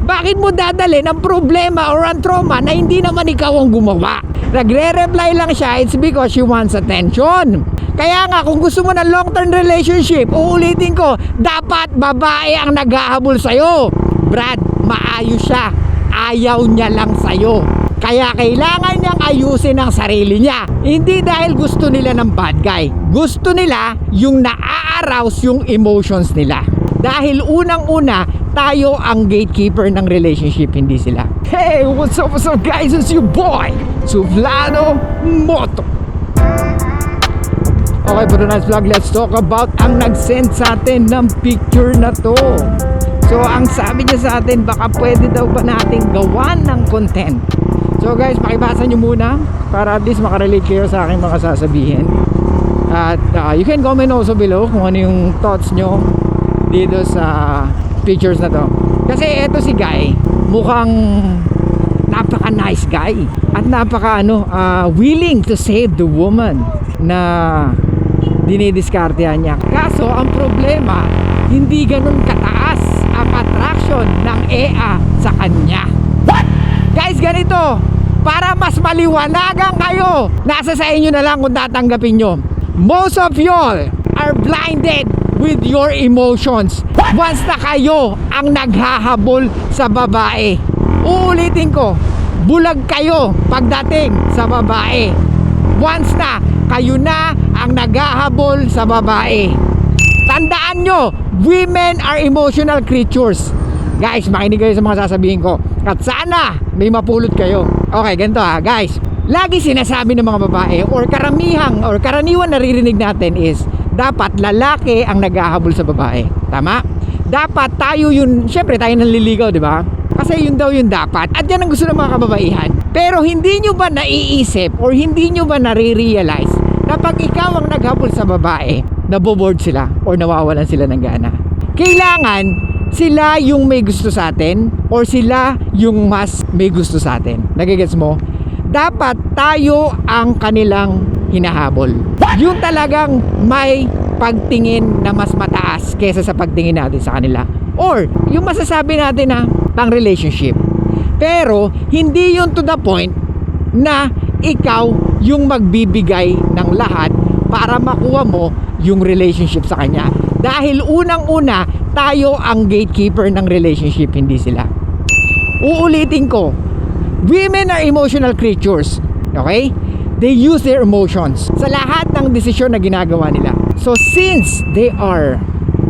Bakit mo dadalhin ang problema or ang trauma na hindi naman ikaw ang gumawa? Nagre-reply lang siya, it's because she wants attention. Kaya nga, kung gusto mo ng long-term relationship, uulitin ko, dapat babae ang naghahabol sa'yo. Brad, maayos siya. Ayaw niya lang sa'yo. Kaya kailangan niyang ayusin ang sarili niya. Hindi dahil gusto nila ng bad guy. Gusto nila yung naa-arouse yung emotions nila. Dahil unang-una, tayo ang gatekeeper ng relationship, hindi sila. Hey, what's up guys? It's your boy, Suflano Moto. Okay, for tonight's vlog, let's talk about ang nag-send sa atin ng picture na to. So, ang sabi niya sa atin, baka pwede daw ba nating gawan ng content. So guys, pakibasa nyo muna para at least makarelate kayo sa aking mga sasabihin. At you can comment also below kung ano yung thoughts nyo dito sa pictures na to. Kasi eto si Guy, mukhang napaka nice guy at napaka willing to save the woman na dinidiskartehan niya. Kaso ang problema, hindi ganun kataas ang attraction ng EA sa kanya. Guys, ganito, para mas maliwanagan kayo, nasa sa inyo na lang kung tatanggapin nyo. Most of y'all are blinded with your emotions once na kayo ang naghahabol sa babae. Uulitin ko, bulag kayo pagdating sa babae once na kayo na ang naghahabol sa babae. Tandaan nyo, women are emotional creatures. Guys, makinig kayo sa mga sasabihin ko at sana may mapulot kayo. Okay, ganito guys. Lagi sinasabi ng mga babae or karaniwan naririnig natin is dapat lalaki ang naghahabol sa babae. Tama? Dapat tayo yun, syempre tayo nanliligaw, di ba? Kasi yun daw yun dapat. At yan ang gusto ng mga kababaihan. Pero hindi nyo ba naiisip or hindi nyo ba nare-realize na pag ikaw ang naghabol sa babae, naboboard sila or nawawalan sila ng gana? Kailangan sila yung may gusto sa atin or sila yung mas may gusto sa atin. Nagigets mo? Dapat tayo ang kanilang hinahabol. Yung talagang may pagtingin na mas mataas kesa sa pagtingin natin sa kanila. Or yung masasabi natin na pang relationship. Pero hindi yun to the point na ikaw yung magbibigay ng lahat para makuha mo yung relationship sa kanya. Dahil unang-una, tayo ang gatekeeper ng relationship, hindi sila. Uulitin ko, women are emotional creatures. Okay? They use their emotions sa lahat ng desisyon na ginagawa nila. So since they are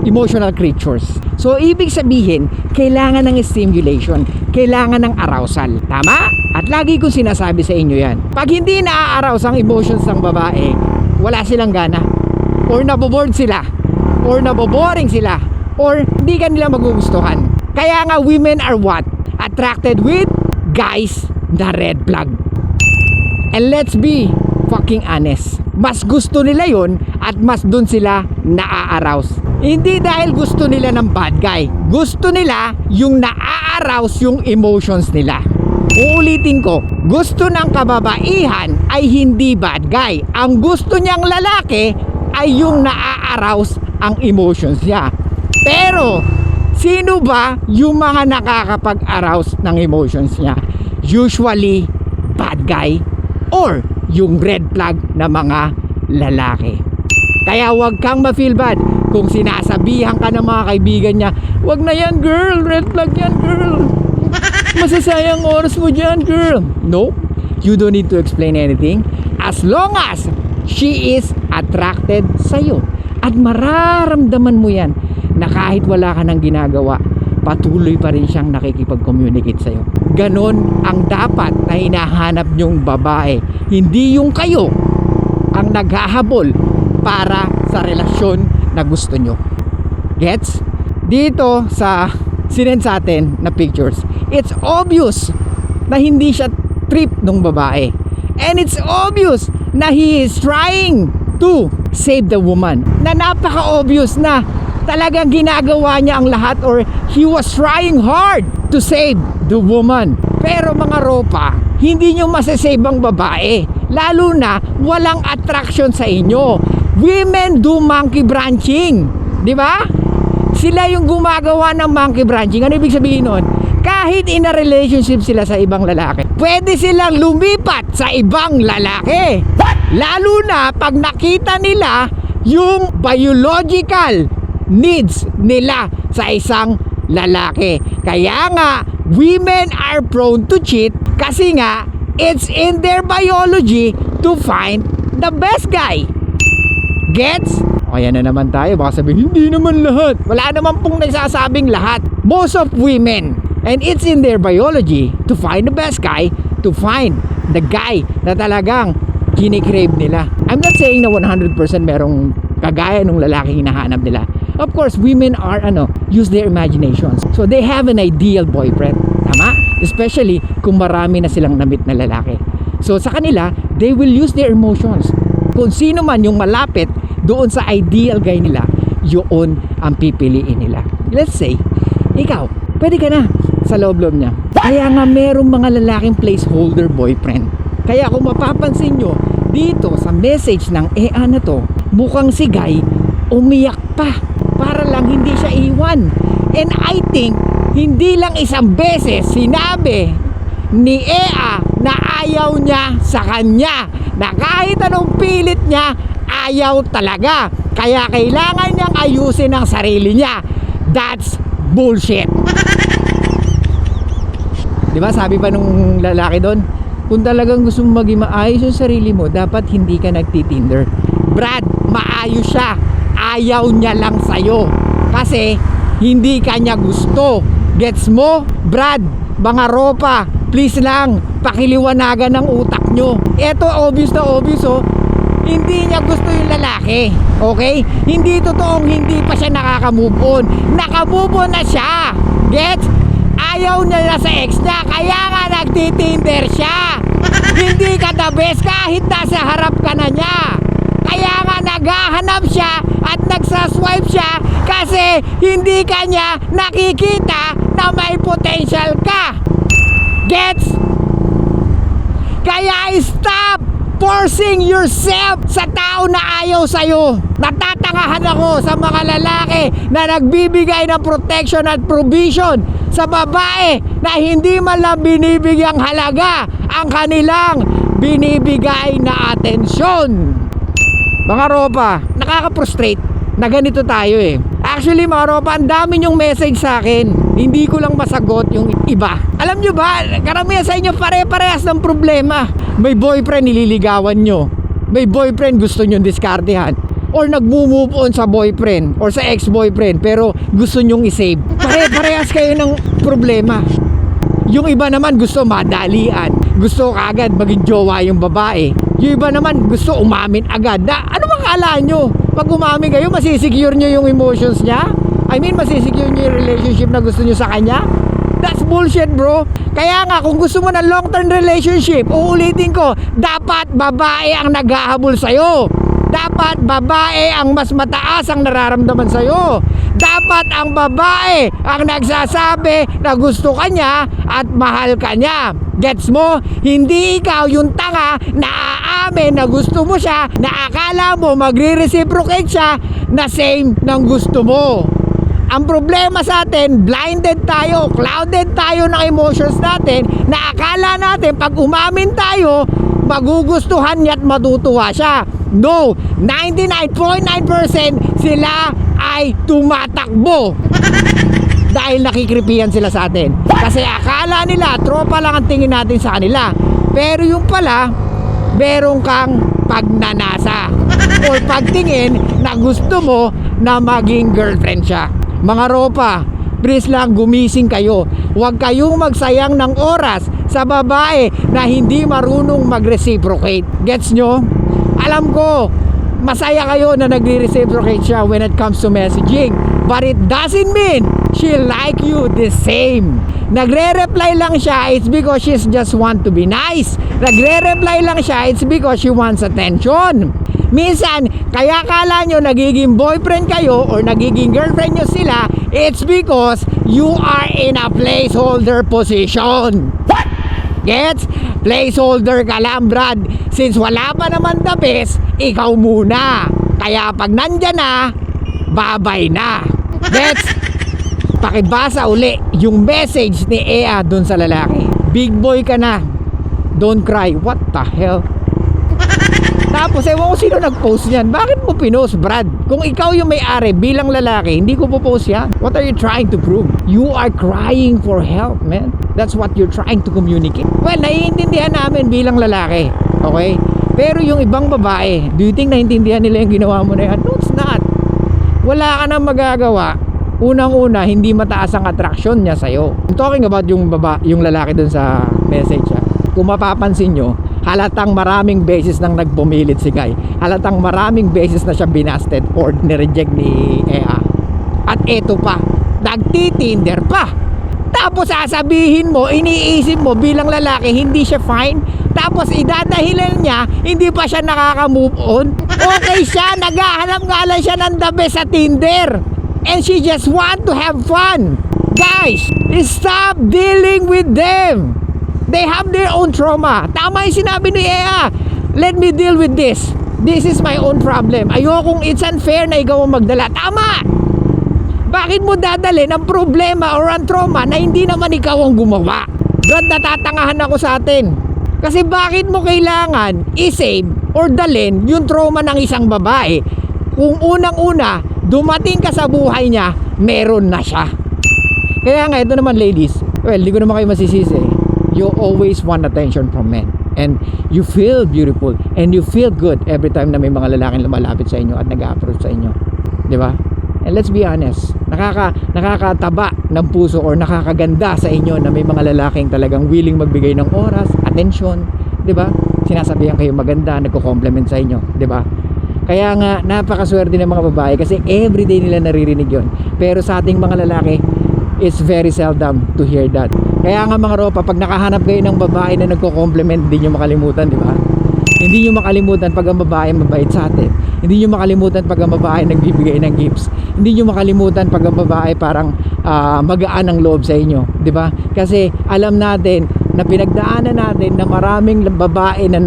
emotional creatures, so ibig sabihin, kailangan ng stimulation, kailangan ng arousal. Tama? At lagi kong sinasabi sa inyo yan. Pag hindi na-arouse ang emotions ng babae, wala silang gana. Or naboboard sila. Or naboboring sila. Or hindi ka nila magugustuhan. Kaya nga women are what? Attracted with guys na red flag. And let's be fucking honest. Mas gusto nila yon at mas dun sila naa-arouse. Hindi dahil gusto nila ng bad guy. Gusto nila yung naa-arouse yung emotions nila. Uulitin ko, gusto ng kababaihan ay hindi bad guy. Ang gusto niyang lalaki ay yung naa-arouse ang emotions niya. Pero sino ba yung mga nakakapag-arouse ng emotions niya? Usually bad guy or yung red flag na mga lalaki. Kaya wag kang ma-feel bad kung sinasabihan ka ng mga kaibigan niya, wag na yan girl, red flag yan girl, masasayang oras mo dyan girl. No, you don't need to explain anything as long as she is attracted sa'yo. At mararamdaman mo yan na kahit wala ka nang ginagawa, patuloy pa rin siyang nakikipag-communicate sa'yo. Ganon ang dapat na hinahanap nyong babae. Hindi yung kayo ang naghahabol para sa relasyon na gusto nyo. Gets? Dito sa sinend sa atin na pictures, it's obvious na hindi siya trip ng babae. And it's obvious na he is trying to save the woman. Na napaka-obvious na talagang ginagawa niya ang lahat or he was trying hard to save the woman. Pero mga ropa, hindi nyo masasave ang babae. Lalo na walang attraction sa inyo. Women do monkey branching. Di ba? Sila yung gumagawa ng monkey branching. Ano ibig sabihin nun? kahit in a relationship sila sa ibang lalaki, pwede silang lumipat sa ibang lalaki. Lalo na pag nakita nila yung biological needs nila sa isang lalaki. Kaya nga, women are prone to cheat kasi nga, it's in their biology to find the best guy. Gets? O yan na naman tayo. Baka sabihin, hindi naman lahat. Wala naman pong nagsasabing lahat. Most of women, and it's in their biology to find the best guy, to find the guy na talagang kinikrave nila. I'm not saying na 100% merong kagaya nung lalaki hinahanap nila. Of course, women are use their imaginations. So they have an ideal boyfriend. Tama? Especially kung marami na silang namit na lalaki. So sa kanila, they will use their emotions. Kung sino man yung malapit doon sa ideal guy nila, yun ang pipiliin nila. Let's say, ikaw, pwede ka na sa loob-loob niya. Kaya nga merong mga lalaking placeholder boyfriend. Kaya kung mapapansin nyo, dito sa message ng EA na to, mukhang si Guy umiyak pa para lang hindi siya iwan. And I think hindi lang isang beses sinabi ni EA na ayaw niya sa kanya, na kahit anong pilit niya, ayaw talaga. Kaya kailangan niyang ayusin ang sarili niya. That's bullshit. Diba sabi pa nung lalaki doon, kung talagang gusto mong maging maayos yung sarili mo, dapat hindi ka nagtitinder. Brad, maayos siya. Ayaw niya lang sa'yo. Kasi hindi ka niya gusto. Gets mo? Brad, mga ropa, please lang, pakiliwanagan ng utak nyo. Eto obvious na obvious oh. Hindi niya gusto yung lalaki. Okay? Hindi totoong hindi pa siya nakaka-move on. Naka-move on na siya. Gets? Ayaw niya na sa ex niya, kaya nga nagtitinder siya. Hindi ka the best kahit nasa harap ka na niya. Kaya nga naghahanap siya at nagsaswipe siya kasi hindi ka niya nakikita na may potential ka. Gets? Kaya stop forcing yourself sa tao na ayaw sa'yo. Natatangahan ako sa mga lalaki na nagbibigay ng protection at provision sa babae na hindi man lang binibigyang halaga ang kanilang binibigay na atensyon. Mga ropa, nakaka-frustrate na ganito tayo eh. Actually mga ropa, ang dami yung message sa akin. Hindi ko lang masagot yung iba. Alam nyo ba, karamihan sa inyo pare-parehas ng problema. May boyfriend nililigawan nyo. May boyfriend gusto nyo diskartehan. Or nag-move on sa boyfriend or sa ex-boyfriend pero gusto nyong isave. Pare-parehas kayo ng problema. Yung iba naman gusto madalian. Gusto kaagad maging jowa yung babae. Yung iba naman gusto umamin agad. Ano bang kala nyo? Pag umamin kayo, masisecure nyo yung emotions niya? I mean, masisecure nyo yung relationship na gusto nyo sa kanya? That's bullshit, bro. Kaya nga, kung gusto mo ng long-term relationship, uulitin ko, dapat babae ang naghahabol sa'yo. Dapat babae ang mas mataas ang nararamdaman sa'yo. Dapat ang babae ang nagsasabi na gusto ka niya at mahal ka niya. Gets mo? Hindi ikaw yung tanga na aamin na gusto mo siya, na akala mo magre-reciprocate siya na same ng gusto mo. Ang problema sa atin, blinded tayo, clouded tayo ng emotions natin, na akala natin pag umamin tayo, magugustuhan niya at matutuwa siya. No, 99.9% sila ay tumatakbo dahil nakikripihan sila sa atin. Kasi akala nila, tropa lang ang tingin natin sa kanila. Pero yung pala, meron kang pagnanasa o pagtingin na gusto mo na maging girlfriend siya. Mga ropa, please lang gumising kayo. Huwag kayong magsayang ng oras sa babae na hindi marunong mag-reciprocate. Gets nyo? Alam ko, masaya kayo na nagre-reciprocate siya when it comes to messaging. But it doesn't mean she like you the same. Nagre-reply lang siya, it's because she's just want to be nice. Nagre-reply lang siya, it's because she wants attention. Minsan, kaya kala nyo nagiging boyfriend kayo or nagiging girlfriend nyo sila, it's because you are in a placeholder position. What? Gets? Placeholder ka lang, Brad. Since wala pa naman the best, ikaw muna. Kaya pag nandyan na, babay na. Gets? pakibasa uli yung message ni Ea dun sa lalaki. Big boy ka na, don't cry. What the hell? Tapos ewan ko sino nag-post niyan. Bakit mo pinost, Brad? Kung ikaw yung may-ari bilang lalaki, hindi ko po-post yan. What are you trying to prove? You are crying for help, man. That's what you're trying to communicate. Well, naiintindihan namin bilang lalaki, okay? Pero yung ibang babae, do you think naiintindihan nila yung ginawa mo na yan? No, it's not. Wala ka nang magagawa. Unang-una, hindi mataas ang attraction niya sa'yo. I'm talking about yung lalaki dun sa message. Kung mapapansin nyo, halatang maraming beses nang nagpumilit si Guy. Halatang maraming beses na siya binasted or nireject ni Ea. At eto pa, nagtitinder pa. Tapos sasabihin mo, iniisip mo bilang lalaki, hindi siya fine. Tapos idadahilan niya, hindi pa siya nakaka-move on. Okay siya, naghahanap nga lang siya ng the best sa Tinder. And she just want to have fun. Guys, stop dealing with them. They have their own trauma. Tama yung sinabi ni Ea. Let me deal with this. This is my own problem. Ayokong it's unfair na ikaw ang magdala. Tama! Bakit mo dadalhin ang problema or ang trauma na hindi naman ikaw ang gumawa? Brad, natatangahan ako sa atin. Kasi bakit mo kailangan i-save or dalhin yung trauma ng isang babae kung unang-una dumating ka sa buhay niya, meron na siya. Kaya nga, ito naman ladies, well, di ko naman kayo masisisi. You always want attention from men. And you feel beautiful and you feel good every time na may mga lalaking lumalapit sa inyo at nag-approach sa inyo. Di ba? And let's be honest, nakakataba ng puso or nakakaganda sa inyo na may mga lalaking talagang willing magbigay ng oras, attention, di ba? Sinasabihan kayo maganda, nagko-compliment sa inyo, di ba? Kaya nga, napakaswerte ng mga babae kasi everyday nila naririnig yon. Pero sa ating mga lalaki, it's very seldom to hear that. Kaya nga mga ropa, pag nakahanap kayo ng babae na nagko-compliment, hindi nyo makalimutan, di ba? Hindi nyo makalimutan pag ang babae mabait sa atin. Hindi nyo makalimutan pag ang babae nagbibigay ng gifts. Hindi nyo makalimutan pag ang babae parang magaan ang loob sa inyo, di ba? Kasi alam natin na pinagdaanan natin na maraming babae na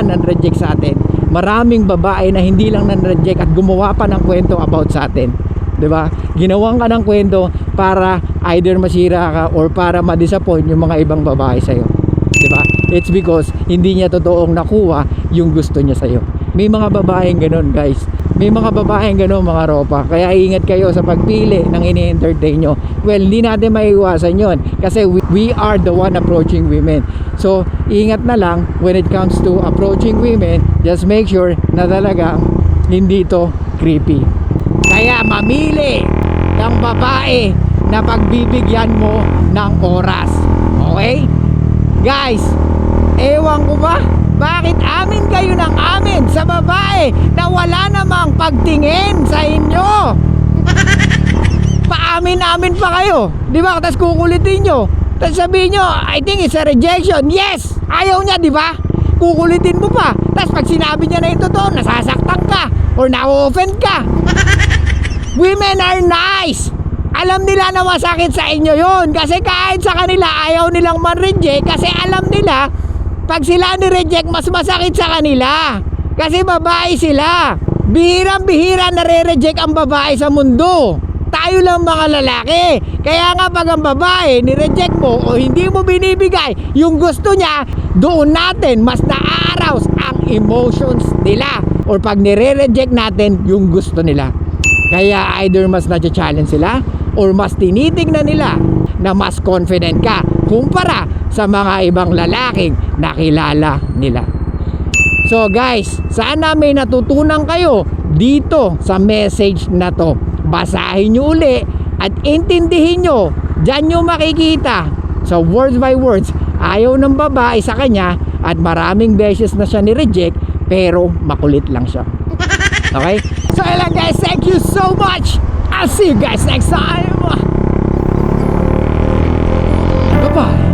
nan-reject sa atin. Maraming babae na hindi lang nan-reject at gumawa pa ng kwento about sa atin. 'Di ba? Ginawang ka ng kwento para either masira ka or para ma-disappoint yung mga ibang babae sa iyo. 'Di ba? It's because hindi niya totoong nakuha yung gusto niya sa iyo. May mga babaeng ganoon, guys. May mga babaeng ganoon, mga ropa. Kaya ingat kayo sa pagpili ng ini-entertain nyo. Well, hindi natin maiiwasan yon kasi we are the one approaching women. So, ingat na lang when it comes to approaching women. Just make sure na talagang hindi to creepy. Kaya mamili ng babae na pagbibigyan mo ng oras. Okay? Guys, ewan ko ba? Bakit amin kayo ng amin sa babae na wala namang pagtingin sa inyo? Paamin-amin pa kayo. Di ba? Tapos kukulitin nyo. Tapos sabihin nyo, I think it's a rejection. Yes! Ayaw niya, di ba? Kukulitin mo pa. Tapos pag sinabi niya na ito to, nasasaktan ka or na-offend ka. Women are nice. Alam nila na masakit sa inyo yon. Kasi kahit sa kanila ayaw nilang man-reject kasi alam nila pag sila ni-reject mas masakit sa kanila. Kasi babae sila. Bihirang-bihira nare-reject ang babae sa mundo. Tayo lang mga lalaki. Kaya nga pag ang babae ni-reject mo o hindi mo binibigay yung gusto niya, doon natin mas na-arouse ang emotions nila. Or pag nire-reject natin yung gusto nila. Kaya either mas na-challenge sila or mas tinitignan nila na mas confident ka kumpara sa mga ibang lalaking nakilala nila. So guys, sana may natutunan kayo dito sa message na to. Basahin nyo uli at intindihin nyo. Diyan nyo makikita sa words by words, ayaw ng babae sa kanya at maraming beses na siya ni-reject pero makulit lang siya. Okay? So ayun lang guys, thank you so much. I'll see you guys next time. Bye-bye.